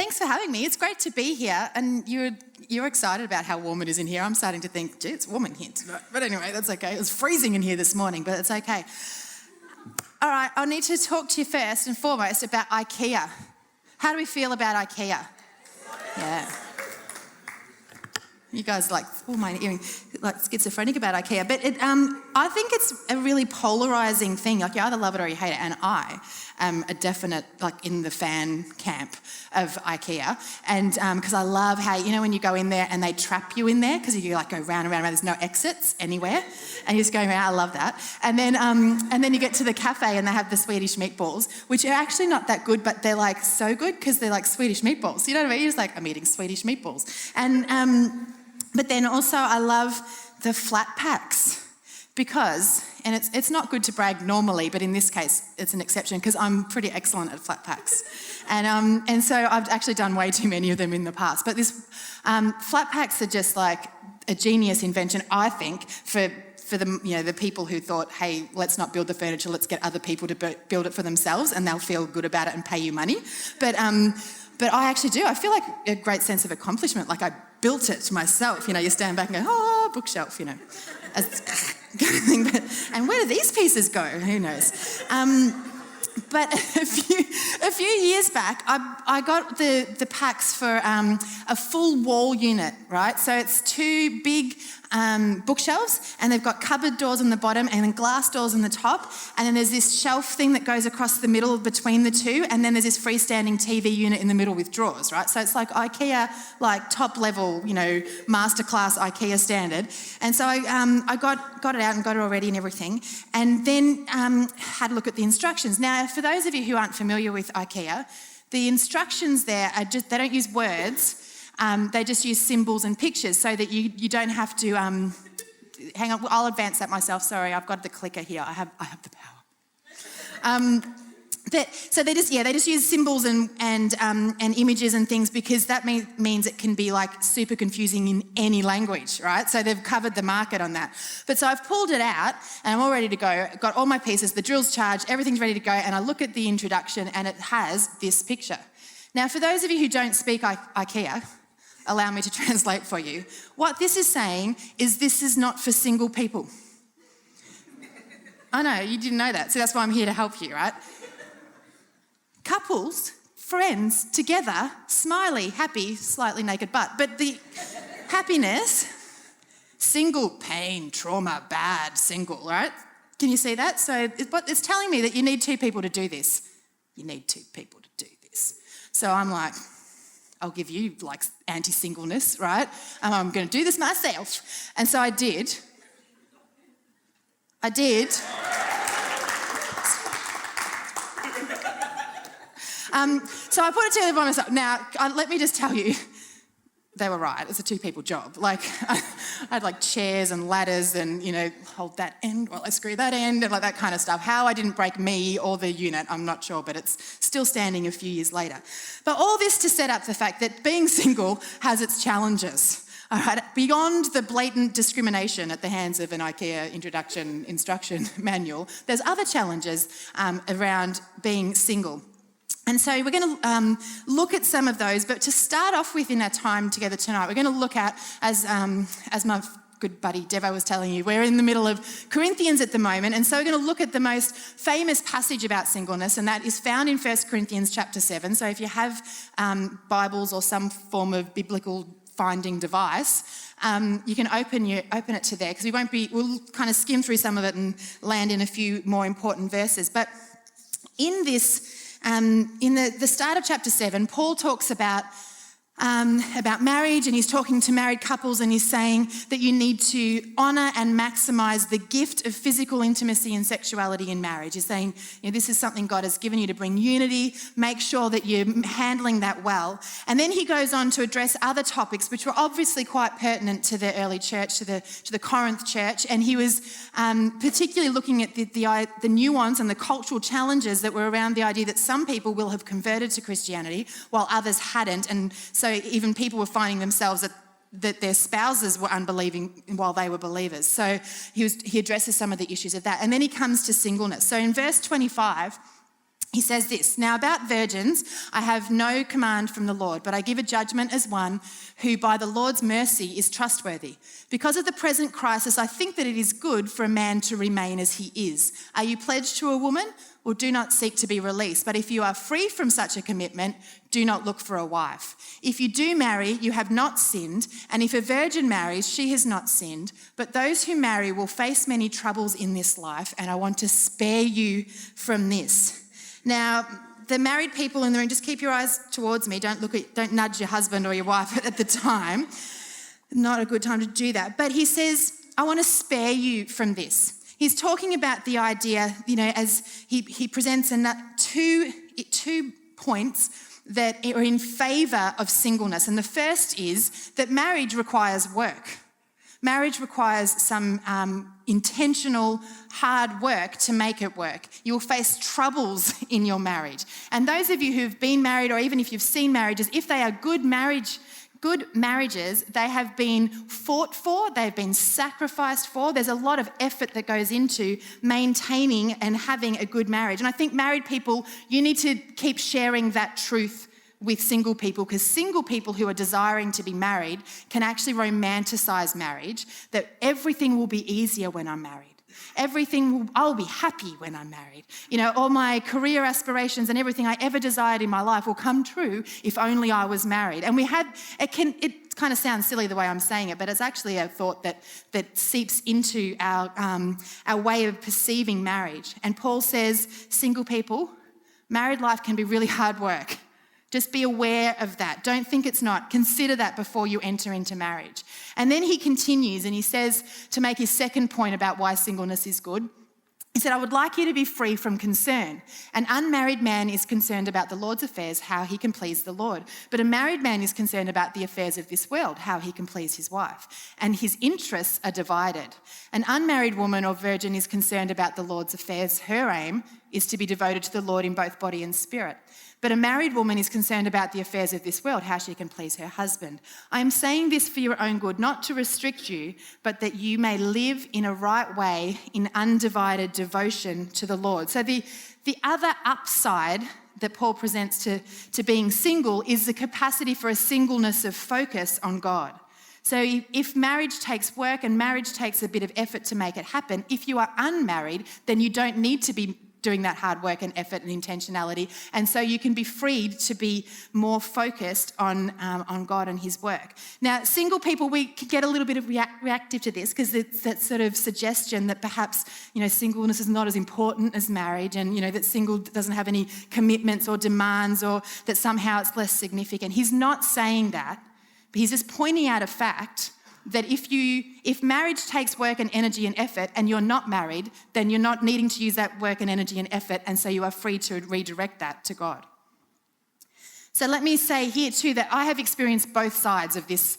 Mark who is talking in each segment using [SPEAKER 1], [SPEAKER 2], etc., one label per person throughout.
[SPEAKER 1] thanks for having me. It's great to be here. And you're excited about how warm it is in here. I'm starting to think, gee, it's warm in here tonight. But anyway, that's okay. It was freezing in here this morning, but it's okay. All right, I need to talk to you first and foremost about IKEA. How do we feel about IKEA? Yeah. You guys my earring, schizophrenic about IKEA. But I think it's a really polarising thing. Like, you either love it or you hate it. And I am a definite, in the fan camp of IKEA. And because I love how, when you go in there and they trap you in there, because you go round and round, there's no exits anywhere. And you're just going around, I love that. And then you get to the cafe and they have the Swedish meatballs, which are actually not that good, but they're so good because they're like Swedish meatballs. You know what I mean? You're just I'm eating Swedish meatballs. And but then also I love the flat packs because, and it's not good to brag normally, but in this case it's an exception because I'm pretty excellent at flat packs. And so I've actually done way too many of them in the past. But this flat packs are just a genius invention, I think, for the people who thought, hey, let's not build the furniture, let's get other people to build it for themselves and they'll feel good about it and pay you money. But I actually do. I feel a great sense of accomplishment, I built it myself. You stand back and go, oh, bookshelf, and where do these pieces go? Who knows? But a few years back, I got the packs for a full wall unit, right? So it's two big bookshelves, and they've got cupboard doors on the bottom and then glass doors on the top, and then there's this shelf thing that goes across the middle between the two, and then there's this freestanding TV unit in the middle with drawers, right? So it's like IKEA, top level, masterclass IKEA standard. And so I got it out and got it all ready and everything, and then had a look at the instructions. Now, for those of you who aren't familiar with IKEA, the instructions there they don't use words. They just use symbols and pictures so that you don't have to, hang on, I'll advance that myself, sorry, I've got the clicker here, I have the power. So they just use symbols and images and things because that means it can be super confusing in any language, right? So they've covered the market on that. But so I've pulled it out and I'm all ready to go, got all my pieces, the drill's charged, everything's ready to go, and I look at the introduction and it has this picture. Now, for those of you who don't speak IKEA, allow me to translate for you. What this is saying is this is not for single people. I know, you didn't know that, so that's why I'm here to help you, right? Couples, friends, together, smiley, happy, slightly naked butt. But the happiness, single, pain, trauma, bad, single, right? Can you see that? So it's telling me that you need two people to do this. You need two people to do this. So I'm I'll give you anti-singleness, right? I'm going to do this myself. And so I did. So I put it together by myself. Now, let me just tell you, they were right. It's a two-people job. I had chairs and ladders and, hold that end while I screw that end and that kind of stuff. How I didn't break me or the unit, I'm not sure, but it's still standing a few years later. But all this to set up the fact that being single has its challenges. All right, beyond the blatant discrimination at the hands of an IKEA instruction manual, there's other challenges around being single. And so we're going to look at some of those, but to start off with in our time together tonight, we're going to look at, as my good buddy Devo was telling you, we're in the middle of Corinthians at the moment, and so we're going to look at the most famous passage about singleness, and that is found in 1 Corinthians chapter 7. So if you have Bibles or some form of biblical finding device, you can open it to there, because we'll kind of skim through some of it and land in a few more important verses. But in this, in the start of chapter 7, Paul talks about marriage, and he's talking to married couples, and he's saying that you need to honour and maximise the gift of physical intimacy and sexuality in marriage. He's saying, this is something God has given you to bring unity. Make sure that you're handling that well. And then he goes on to address other topics which were obviously quite pertinent to the early church, to the Corinth church, and he was particularly looking at the nuance and the cultural challenges that were around the idea that some people will have converted to Christianity while others hadn't, and so even people were finding themselves that their spouses were unbelieving while they were believers. So he addresses some of the issues of that. And then he comes to singleness. So in verse 25, He says this, "Now about virgins, I have no command from the Lord, but I give a judgment as one who by the Lord's mercy is trustworthy. Because of the present crisis, I think that it is good for a man to remain as he is. Are you pledged to a woman? Well, do not seek to be released. But if you are free from such a commitment, do not look for a wife. If you do marry, you have not sinned. And if a virgin marries, she has not sinned. But those who marry will face many troubles in this life, and I want to spare you from this." Now, the married people in the room, just keep your eyes towards me. Don't nudge your husband or your wife at the time. Not a good time to do that. But he says, I want to spare you from this. He's talking about the idea, as he presents two points that are in favour of singleness. And the first is that marriage requires work. Marriage requires some intentional, hard work to make it work. You'll face troubles in your marriage. And those of you who've been married, or even if you've seen marriages, if they are good marriages, they have been fought for, they've been sacrificed for. There's a lot of effort that goes into maintaining and having a good marriage. And I think married people, you need to keep sharing that truth with single people, because single people who are desiring to be married can actually romanticize marriage, that everything will be easier when I'm married. I'll be happy when I'm married. All my career aspirations and everything I ever desired in my life will come true if only I was married. And it kind of sounds silly the way I'm saying it, but it's actually a thought that seeps into our way of perceiving marriage. And Paul says, single people, married life can be really hard work. Just be aware of that. Don't think it's not. Consider that before you enter into marriage. And then he continues and he says, to make his second point about why singleness is good, he said, I would like you to be free from concern. An unmarried man is concerned about the Lord's affairs, how he can please the Lord. But a married man is concerned about the affairs of this world, how he can please his wife. And his interests are divided. An unmarried woman or virgin is concerned about the Lord's affairs. Her aim is to be devoted to the Lord in both body and spirit. But a married woman is concerned about the affairs of this world, how she can please her husband. I am saying this for your own good, not to restrict you, but that you may live in a right way in undivided devotion to the Lord. So the other upside that Paul presents to being single is the capacity for a singleness of focus on God. So if marriage takes work and marriage takes a bit of effort to make it happen, if you are unmarried, then you don't need to be doing that hard work and effort and intentionality. And so you can be freed to be more focused on God and his work. Now, single people, we could get a little bit of reactive to this, because it's that sort of suggestion that perhaps, singleness is not as important as marriage, and, that single doesn't have any commitments or demands, or that somehow it's less significant. He's not saying that, but he's just pointing out a fact that if marriage takes work and energy and effort and you're not married, then you're not needing to use that work and energy and effort, and so you are free to redirect that to God. So let me say here too that I have experienced both sides of this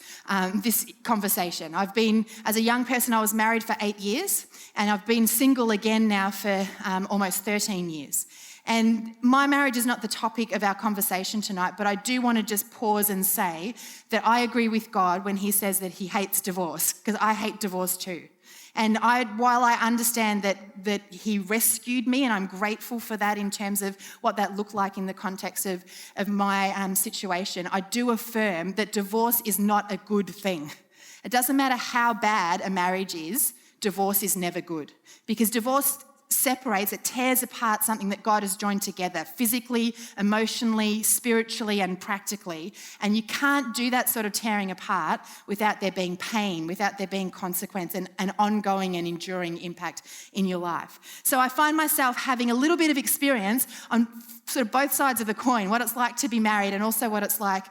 [SPEAKER 1] conversation. As a young person, I was married for 8 years, and I've been single again now for almost 13 years. And my marriage is not the topic of our conversation tonight, but I do want to just pause and say that I agree with God when he says that he hates divorce, because I hate divorce too. And while I understand that he rescued me, and I'm grateful for that in terms of what that looked like in the context of my situation, I do affirm that divorce is not a good thing. It doesn't matter how bad a marriage is, divorce is never good, because divorce separates, it tears apart something that God has joined together physically, emotionally, spiritually, and practically. And you can't do that sort of tearing apart without there being pain, without there being consequence and an ongoing and enduring impact in your life. So I find myself having a little bit of experience on sort of both sides of the coin, what it's like to be married and also what it's like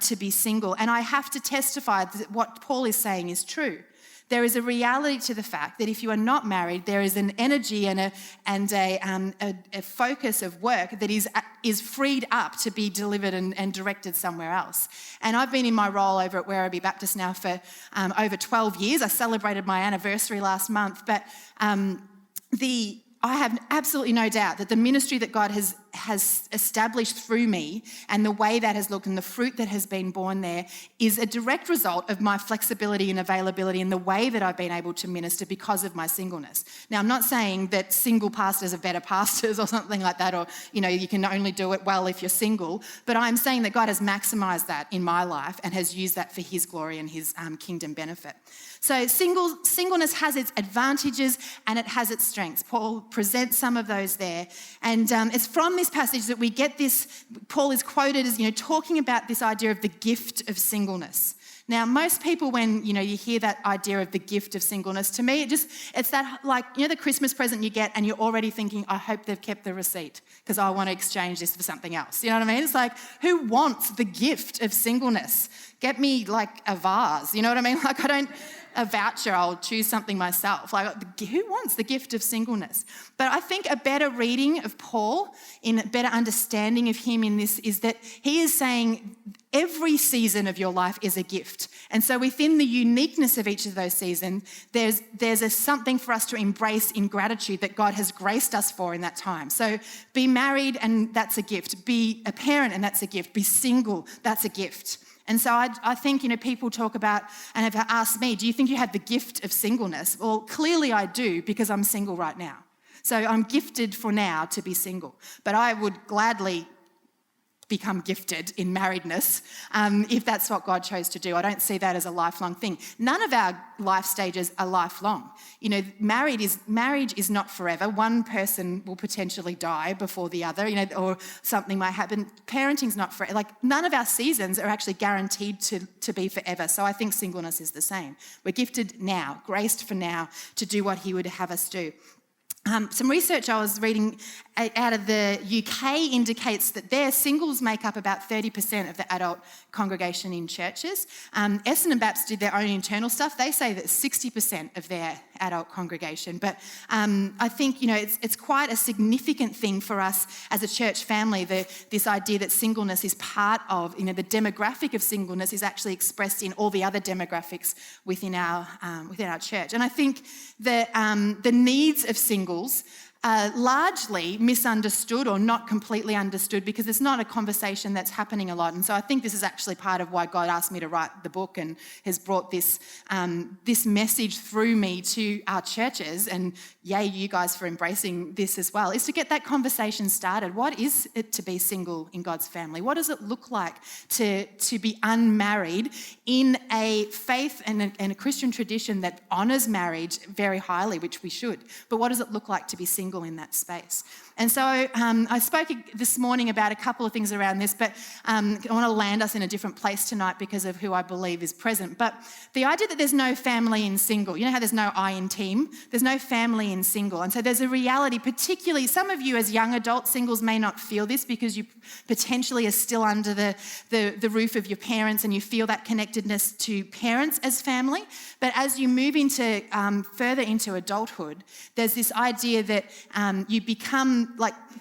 [SPEAKER 1] to be single. And I have to testify that what Paul is saying is true. There is a reality to the fact that if you are not married, there is an energy and a focus of work that is freed up to be delivered and directed somewhere else. And I've been in my role over at Werribee Baptist now for over 12 years. I celebrated my anniversary last month, but I have absolutely no doubt that the ministry that God has has established through me and the way that has looked and the fruit that has been born there is a direct result of my flexibility and availability in the way that I've been able to minister because of my singleness. Now, I'm not saying that single pastors are better pastors or something like that, or, you can only do it well if you're single, but I'm saying that God has maximized that in my life and has used that for his glory and his kingdom benefit. So singleness has its advantages and it has its strengths. Paul presents some of those there. And it's from this passage that we get this, Paul is quoted as, talking about this idea of the gift of singleness. Now, most people, when, you hear that idea of the gift of singleness, to me, it's that, the Christmas present you get and you're already thinking, I hope they've kept the receipt because I want to exchange this for something else. You know what I mean? It's like, who wants the gift of singleness? Get me, a vase. You know what I mean? I don't... a voucher, I'll choose something myself. Who wants the gift of singleness? But I think a better reading of Paul, in a better understanding of him in this, is that he is saying every season of your life is a gift. And so within the uniqueness of each of those seasons, there's something for us to embrace in gratitude that God has graced us for in that time. So be married and that's a gift. Be a parent and that's a gift. Be single, that's a gift. And so I think, people talk about and have asked me, do you think you have the gift of singleness? Well, clearly I do because I'm single right now. So I'm gifted for now to be single. But I would gladly become gifted in marriedness if that's what God chose to do. I don't see that as a lifelong thing. None of our life stages are lifelong. Marriage is not forever. One person will potentially die before the other, or something might happen. Parenting's not forever. None of our seasons are actually guaranteed to be forever. So I think singleness is the same. We're gifted now, graced for now to do what he would have us do. Some research I was reading out of the UK indicates that their singles make up about 30% of the adult congregation in churches. Essendon Baptist did their own internal stuff. They say that 60% of their adult congregation. But I think, it's quite a significant thing for us as a church family, this idea that singleness is part of, the demographic of singleness is actually expressed in all the other demographics within our church. And I think that the needs of singles are largely misunderstood or not completely understood because it's not a conversation that's happening a lot. And so I think this is actually part of why God asked me to write the book and has brought this message through me to our churches, and yay you guys for embracing this as well, is to get that conversation started. What is it to be single in God's family? What does it look like to be unmarried in a faith and a Christian tradition that honours marriage very highly, which we should? But what does it look like to be single in that space? And so I spoke this morning about a couple of things around this, but I want to land us in a different place tonight because of who I believe is present. But the idea that there's no family in single, you know how there's no I in team? There's no family in single. And so there's a reality, particularly some of you as young adult singles may not feel this because you potentially are still under the roof of your parents and you feel that connectedness to parents as family. But as you move into further into adulthood, there's this idea that you become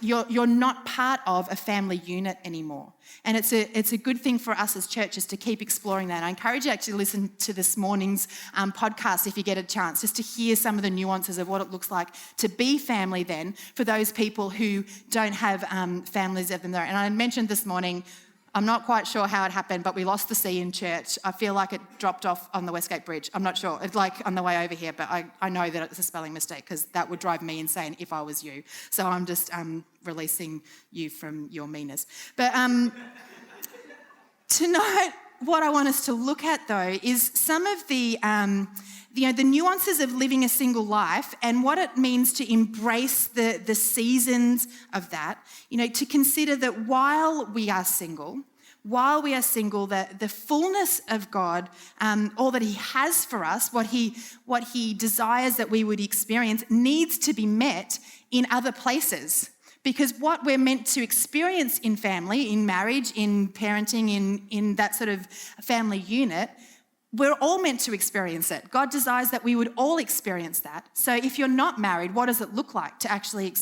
[SPEAKER 1] you're not part of a family unit anymore. And it's a good thing for us as churches to keep exploring that. I encourage you to actually listen to this morning's podcast if you get a chance, just to hear some of the nuances of what it looks like to be family then for those people who don't have families of them there. And I mentioned this morning, I'm not quite sure how it happened, but we lost the C in church. I feel like it dropped off on the Westgate Bridge. I'm not sure. It's on the way over here, but I know that it's a spelling mistake because that would drive me insane if I was you. So I'm just releasing you from your meanness. But tonight, what I want us to look at, though, is some of the nuances of living a single life and what it means to embrace the seasons of that. To consider that while we are single, that the fullness of God, all that he has for us, what he desires that we would experience, needs to be met in other places. Because what we're meant to experience in family, in marriage, in parenting, in that sort of family unit, we're all meant to experience it. God desires that we would all experience that. So if you're not married, what does it look like to actually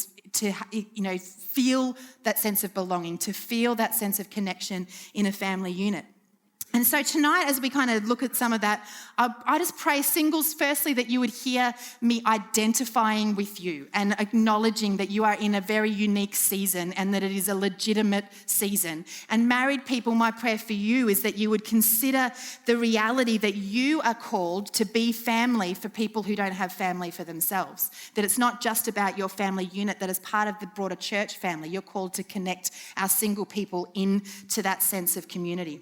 [SPEAKER 1] feel that sense of belonging, to feel that sense of connection in a family unit? And so tonight, as we kind of look at some of that, I just pray, singles, firstly, that you would hear me identifying with you and acknowledging that you are in a very unique season and that it is a legitimate season. And married people, my prayer for you is that you would consider the reality that you are called to be family for people who don't have family for themselves. That it's not just about your family unit, that as part of the broader church family, you're called to connect our single people into that sense of community.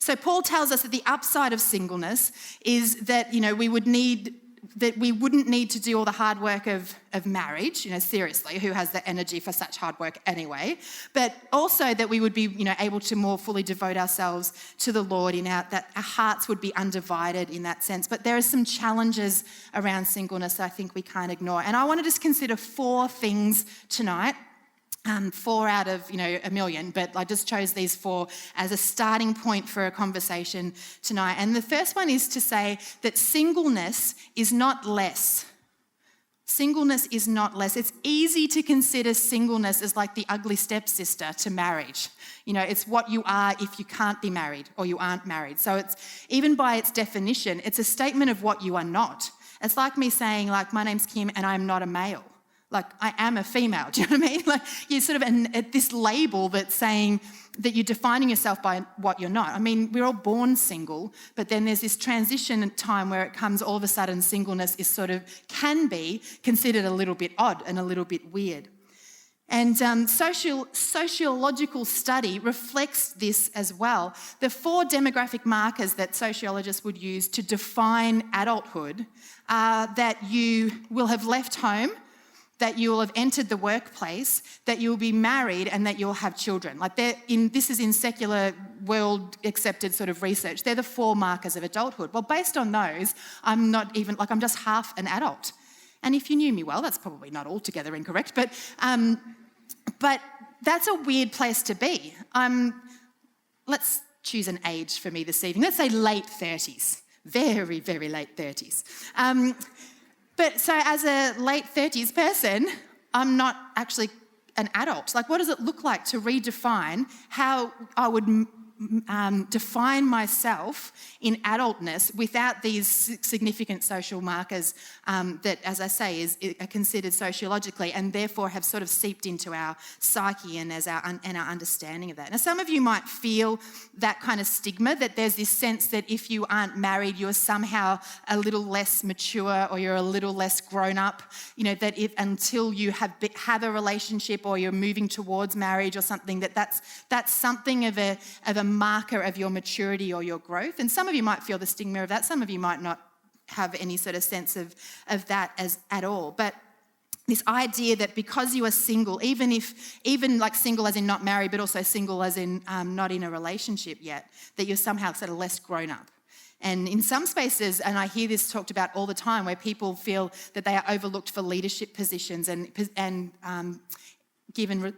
[SPEAKER 1] So Paul tells us that the upside of singleness is that, we wouldn't need to do all the hard work of marriage, seriously, who has the energy for such hard work anyway, but also that we would be, able to more fully devote ourselves to the Lord that our hearts would be undivided in that sense. But there are some challenges around singleness that I think we can't ignore. And I want to just consider 4 things tonight. 4 out of, a million, but I just chose these 4 as a starting point for a conversation tonight. And the first one is to say that singleness is not less. Singleness is not less. It's easy to consider singleness as like the ugly stepsister to marriage. It's what you are if you can't be married or you aren't married. So it's, even by its definition, it's a statement of what you are not. It's like me saying, my name's Kim and I'm not a male. I am a female, do you know what I mean? You're sort of at this label that's saying that you're defining yourself by what you're not. I mean, we're all born single, but then there's this transition time where it comes all of a sudden singleness is can be considered a little bit odd and a little bit weird. And sociological study reflects this as well. The 4 demographic markers that sociologists would use to define adulthood are that you will have left home, that you will have entered the workplace, that you will be married, and that you'll have children. This is in secular world accepted sort of research. They're the 4 markers of adulthood. Well, based on those, I'm just half an adult. And if you knew me well, that's probably not altogether incorrect, but that's a weird place to be. Let's choose an age for me this evening. Let's say late 30s. Very, very late 30s. But so as a late 30s person, I'm not actually an adult. What does it look like to redefine how I would define myself in adultness without these significant social markers that, as I say, are considered sociologically and therefore have sort of seeped into our psyche and our understanding of that. Now, some of you might feel that kind of stigma, that there's this sense that if you aren't married, you're somehow a little less mature or you're a little less grown up, that until you have a relationship or you're moving towards marriage or something, that's something of a marker of your maturity or your growth. And some of you might feel the stigma of that. Some of you might not have any sort of sense of that at all. But this idea that because you are single, even single as in not married, but also single as in not in a relationship yet, that you're somehow sort of less grown up. And in some spaces, and I hear this talked about all the time, where people feel that they are overlooked for leadership positions and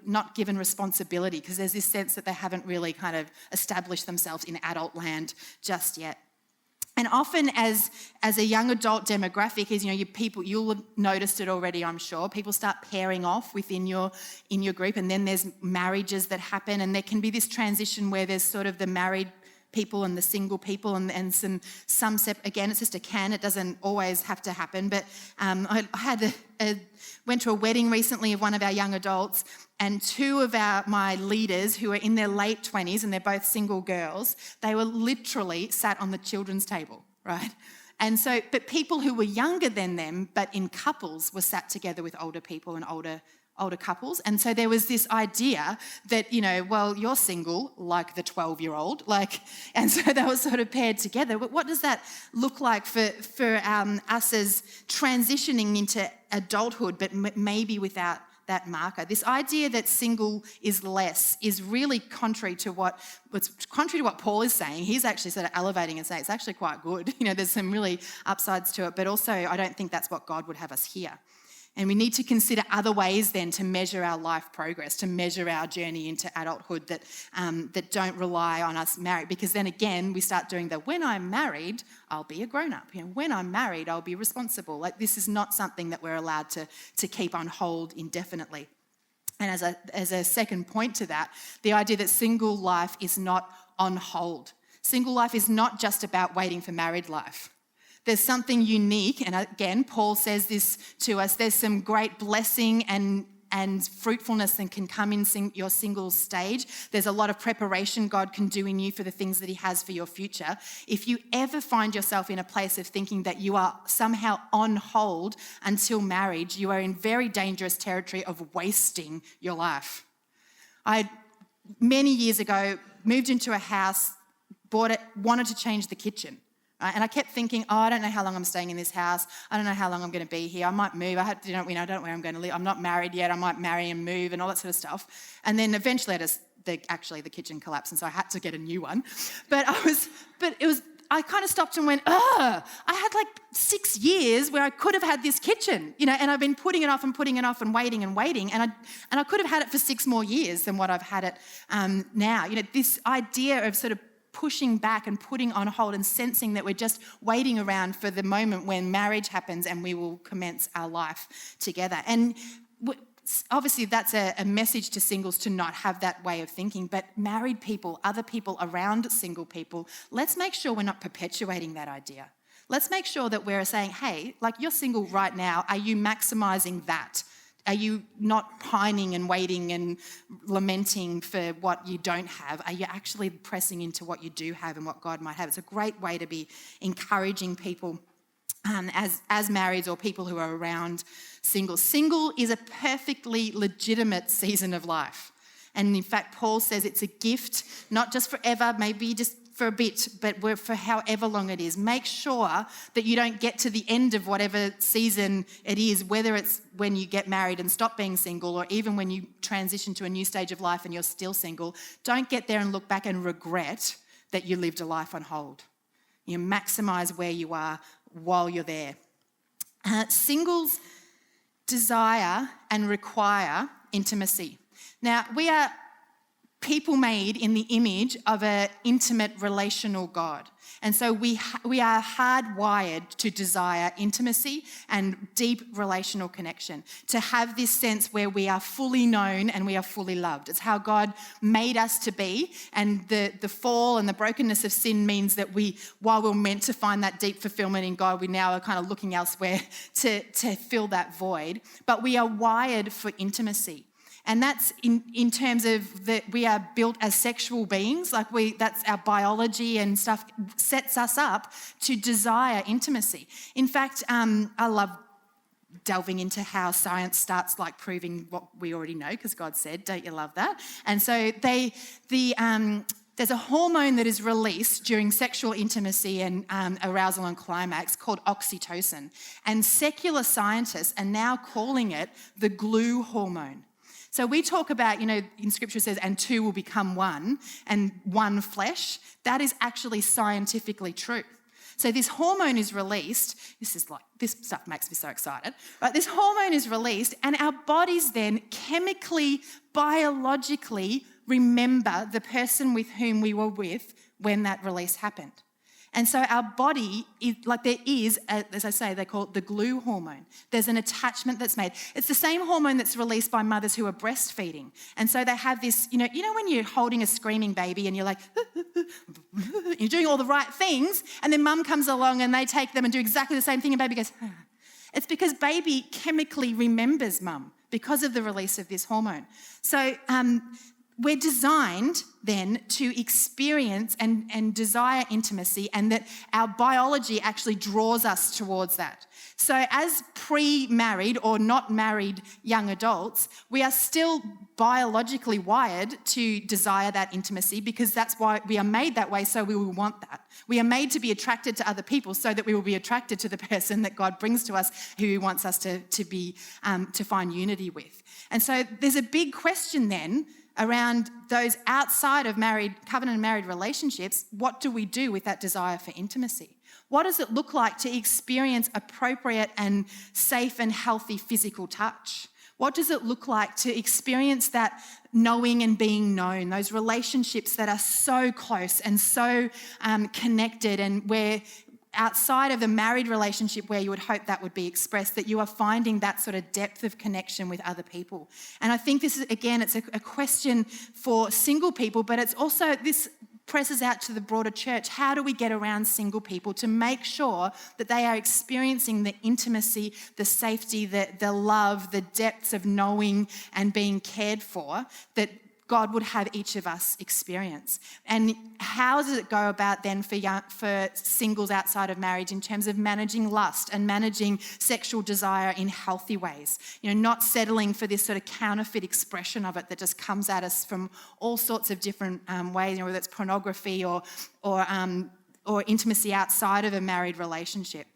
[SPEAKER 1] not given responsibility, because there's this sense that they haven't really kind of established themselves in adult land just yet. And often as a young adult demographic, you'll have noticed it already, I'm sure. People start pairing off within your group, and then there's marriages that happen, and there can be this transition where there's sort of the married people and the single people and some again, it's just it doesn't always have to happen. But I went to a wedding recently of one of our young adults, and 2 of my leaders who are in their late 20s, and they're both single girls, they were literally sat on the children's table, right? And so, but people who were younger than them, but in couples, were sat together with older people and older couples. And so there was this idea that, you're single, like the 12-year-old, and so they were sort of paired together. But what does that look like for us as transitioning into adulthood, but maybe without that marker? This idea that single is less is really contrary to what Paul is saying. He's actually sort of elevating and saying it's actually quite good. There's some really upsides to it, but also I don't think that's what God would have us hear. And we need to consider other ways then to measure our life progress, to measure our journey into adulthood that don't rely on us married. Because then again, we start doing the, when I'm married, I'll be a grown-up. When I'm married, I'll be responsible. This is not something that we're allowed to keep on hold indefinitely. And as a second point to that, the idea that single life is not on hold. Single life is not just about waiting for married life. There's something unique, and again, Paul says this to us, there's some great blessing and fruitfulness that can come in your single stage. There's a lot of preparation God can do in you for the things that he has for your future. If you ever find yourself in a place of thinking that you are somehow on hold until marriage, you are in very dangerous territory of wasting your life. I, many years ago, moved into a house, bought it, wanted to change the kitchen. Right? And I kept thinking, I don't know how long I'm staying in this house. I don't know how long I'm going to be here. I might move. I don't know where I'm going to live. I'm not married yet. I might marry and move and all that sort of stuff. And then eventually the kitchen collapsed, and so I had to get a new one. I kind of stopped and went, I had like 6 years where I could have had this kitchen, and I've been putting it off and waiting, and I could have had it for 6 more years than what I've had it now. This idea of sort of pushing back and putting on hold and sensing that we're just waiting around for the moment when marriage happens and we will commence our life together. And obviously that's a message to singles to not have that way of thinking, but married people, other people around single people, let's make sure we're not perpetuating that idea. Let's make sure that we're saying, hey, like you're single right now, are you maximizing that? Are you not pining and waiting and lamenting for what you don't have? Are you actually pressing into what you do have and what God might have? It's a great way to be encouraging people as marrieds or people who are around single. Single is a perfectly legitimate season of life. And in fact, Paul says it's a gift, not just forever, maybe just for a bit, but for however long it is. Make sure that you don't get to the end of whatever season it is, whether it's when you get married and stop being single, or even when you transition to a new stage of life and you're still single. Don't get there and look back and regret that you lived a life on hold. You maximise where you are while you're there. Singles desire and require intimacy. Now, we are people made in the image of an intimate relational God. And so we are hardwired to desire intimacy and deep relational connection, to have this sense where we are fully known and we are fully loved. It's how God made us to be, and the fall and the brokenness of sin means that while we're meant to find that deep fulfillment in God, we now are kind of looking elsewhere to fill that void. But we are wired for intimacy. And that's in terms of that we are built as sexual beings, that's our biology and stuff sets us up to desire intimacy. In fact, I love delving into how science starts proving what we already know, because God said, don't you love that? And so there's a hormone that is released during sexual intimacy and arousal and climax called oxytocin. And secular scientists are now calling it the glue hormone. So we talk about, in Scripture it says, and two will become one, and one flesh. That is actually scientifically true. So this hormone is released. This stuff makes me so excited. Right? This hormone is released, and our bodies then chemically, biologically remember the person with whom we were with when that release happened. And so our body, as I say, they call it the glue hormone. There's an attachment that's made. It's the same hormone that's released by mothers who are breastfeeding. And so they have this, when you're holding a screaming baby and you're like, you're doing all the right things, and then mum comes along and they take them and do exactly the same thing, and baby goes, It's because baby chemically remembers mum because of the release of this hormone. So we're designed then to experience and desire intimacy, and that our biology actually draws us towards that. So as pre-married or not married young adults, we are still biologically wired to desire that intimacy, because that's why we are made that way, so we will want that. We are made to be attracted to other people so that we will be attracted to the person that God brings to us, who He wants us to find unity with. And so there's a big question then around those outside of covenant and married relationships. What do we do with that desire for intimacy? What does it look like to experience appropriate and safe and healthy physical touch? What does it look like to experience that knowing and being known, those relationships that are so close and so connected, and where outside of the married relationship where you would hope that would be expressed, that you are finding that sort of depth of connection with other people. And I think this is, again, it's a question for single people, but it's also this presses out to the broader church. How do we get around single people to make sure that they are experiencing the intimacy, the safety, the love, the depths of knowing and being cared for that God would have each of us experience? And how does it go about then for singles outside of marriage in terms of managing lust and managing sexual desire in healthy ways? Not settling for this sort of counterfeit expression of it that just comes at us from all sorts of different ways, whether it's pornography or intimacy outside of a married relationship.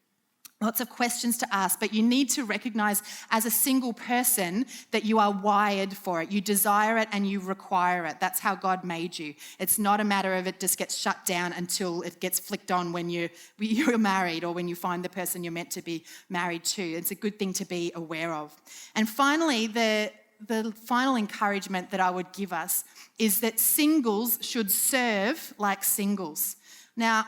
[SPEAKER 1] Lots of questions to ask, but you need to recognize as a single person that you are wired for it. You desire it and you require it. That's how God made you. It's not a matter of it just gets shut down until it gets flicked on when you're married or when you find the person you're meant to be married to. It's a good thing to be aware of. And finally, the final encouragement that I would give us is that singles should serve like singles. Now,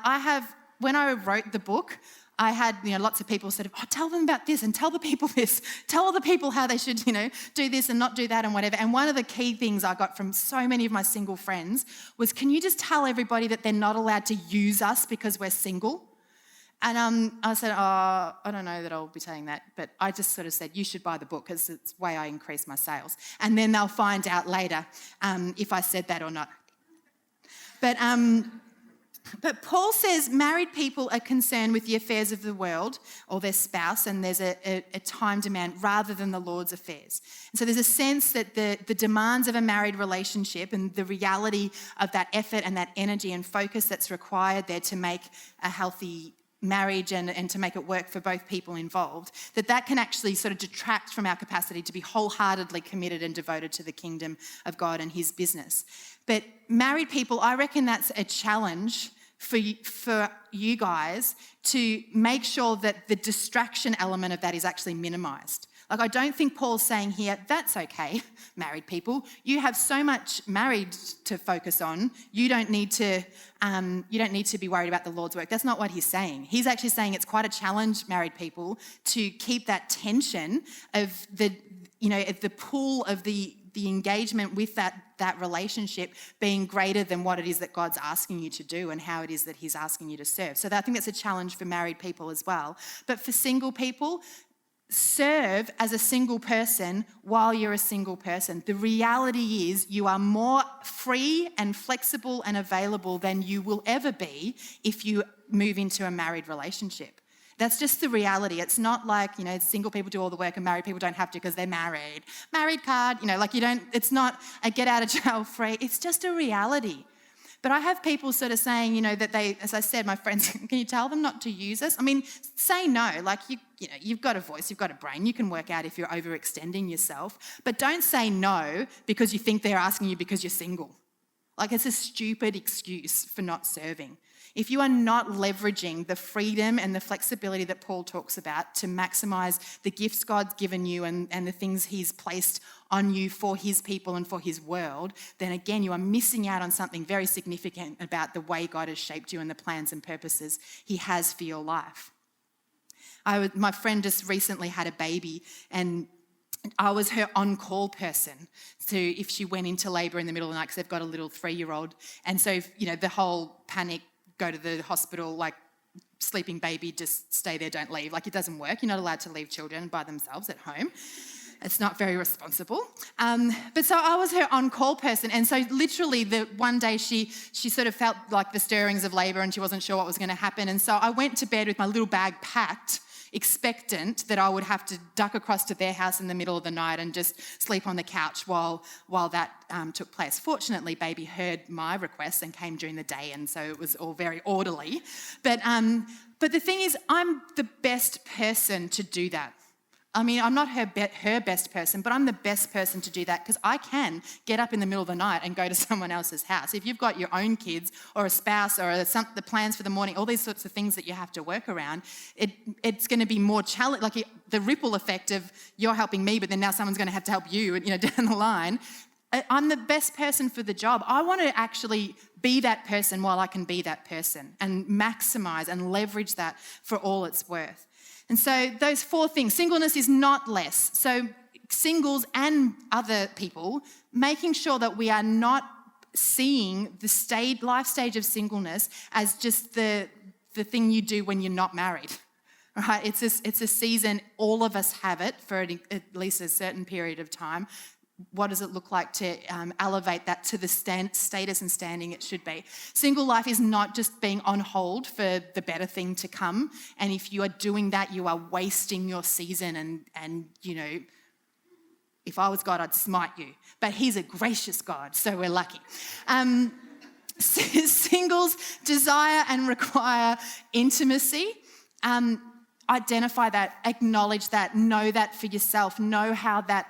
[SPEAKER 1] when I wrote the book, I had lots of people said, tell them about this and tell the people this. Tell other people how they should, do this and not do that and whatever. And one of the key things I got from so many of my single friends was, can you just tell everybody that they're not allowed to use us because we're single? And I said, I don't know that I'll be saying that, but I just sort of said, you should buy the book because it's the way I increase my sales. And then they'll find out later if I said that or not. But Paul says married people are concerned with the affairs of the world or their spouse, and there's a time demand rather than the Lord's affairs. And so there's a sense that the demands of a married relationship and the reality of that effort and that energy and focus that's required there to make a healthy marriage and to make it work for both people involved, that can actually sort of detract from our capacity to be wholeheartedly committed and devoted to the kingdom of God and his business. But married people, I reckon that's a challenge for you guys to make sure that the distraction element of that is actually minimized. Like, I don't think Paul's saying here, that's okay, married people. You have so much married to focus on. You don't need to be worried about the Lord's work. That's not what he's saying. He's actually saying it's quite a challenge, married people, to keep that tension of the pull of the engagement with that relationship being greater than what it is that God's asking you to do and how it is that he's asking you to serve. So I think that's a challenge for married people as well. But for single people, serve as a single person while you're a single person. The reality is you are more free and flexible and available than you will ever be if you move into a married relationship. That's just the reality. It's not like, single people do all the work and married people don't have to because they're married. Married card, it's not a get out of jail free. It's just a reality. But I have people sort of saying, that they, as I said, my friends, can you tell them not to use us? I mean, say no. Like, you've got a voice, you've got a brain. You can work out if you're overextending yourself. But don't say no because you think they're asking you because you're single. Like, it's a stupid excuse for not serving. If you are not leveraging the freedom and the flexibility that Paul talks about to maximize the gifts God's given you and the things he's placed on you for his people and for his world, then again, you are missing out on something very significant about the way God has shaped you and the plans and purposes he has for your life. My friend just recently had a baby, and I was her on-call person. So if she went into labour in the middle of the night, because they've got a little 3-year-old, and so, the whole panic, go to the hospital, like, sleeping baby, just stay there, don't leave. Like, it doesn't work. You're not allowed to leave children by themselves at home. It's not very responsible. But so I was her on-call person. And so literally the one day she sort of felt like the stirrings of labour and she wasn't sure what was going to happen. And so I went to bed with my little bag packed, expectant that I would have to duck across to their house in the middle of the night and just sleep on the couch while that took place. Fortunately, baby heard my request and came during the day, and so it was all very orderly. But the thing is, I'm the best person to do that. I mean, I'm not her best person, but I'm the best person to do that because I can get up in the middle of the night and go to someone else's house. If you've got your own kids or a spouse or the plans for the morning, all these sorts of things that you have to work around, it's going to be more challenging. Like the ripple effect of you're helping me, but then now someone's going to have to help you, down the line. I'm the best person for the job. I want to actually be that person while I can be that person and maximize and leverage that for all it's worth. And so those 4 things, singleness is not less. So singles and other people, making sure that we are not seeing the life stage of singleness as just the thing you do when you're not married. Right? It's a season, all of us have it for at least a certain period of time. What does it look like to elevate that to the status and standing it should be? Single life is not just being on hold for the better thing to come. And if you are doing that, you are wasting your season. And you know, if I was God, I'd smite you. But he's a gracious God, so we're lucky. Singles desire and require intimacy. Identify that, acknowledge that, know that for yourself, know how that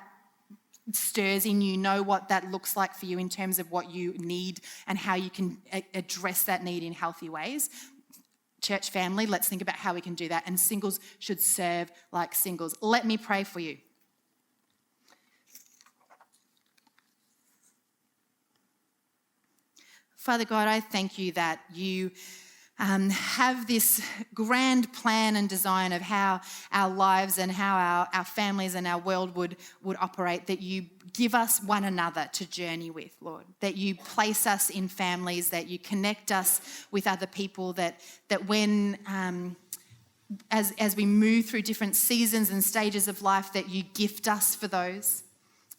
[SPEAKER 1] stirs in you, know what that looks like for you in terms of what you need and how you can address that need in healthy ways. Church family, let's think about how we can do that. And singles should serve like singles. Let me pray for you. Father God, I thank you that you have this grand plan and design of how our lives and how our families and our world would operate, that you give us one another to journey with, Lord, that you place us in families, that you connect us with other people, that when as we move through different seasons and stages of life, that you gift us for those.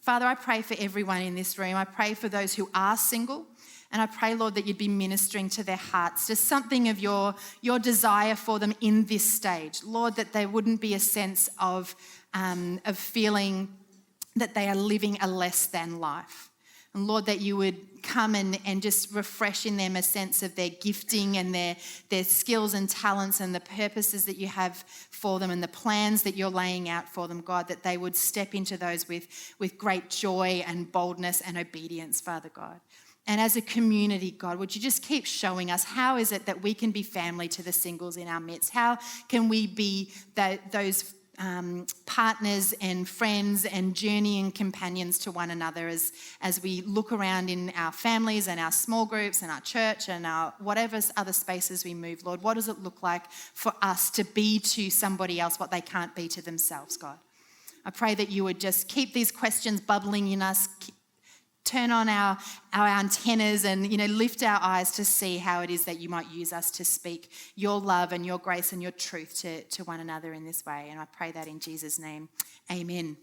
[SPEAKER 1] Father, I pray for everyone in this room. I pray for those who are single. And I pray, Lord, that you'd be ministering to their hearts, just something of your desire for them in this stage. Lord, that there wouldn't be a sense of feeling that they are living a less than life. And Lord, that you would come and just refresh in them a sense of their gifting and their skills and talents and the purposes that you have for them and the plans that you're laying out for them, God, that they would step into those with great joy and boldness and obedience, Father God. And as a community, God, would you just keep showing us how is it that we can be family to the singles in our midst? How can we be those partners and friends and journeying companions to one another as we look around in our families and our small groups and our church and our whatever other spaces we move, Lord? What does it look like for us to be to somebody else what they can't be to themselves, God? I pray that you would just keep these questions bubbling in us, turn on our antennas and, lift our eyes to see how it is that you might use us to speak your love and your grace and your truth to one another in this way. And I pray that in Jesus' name. Amen.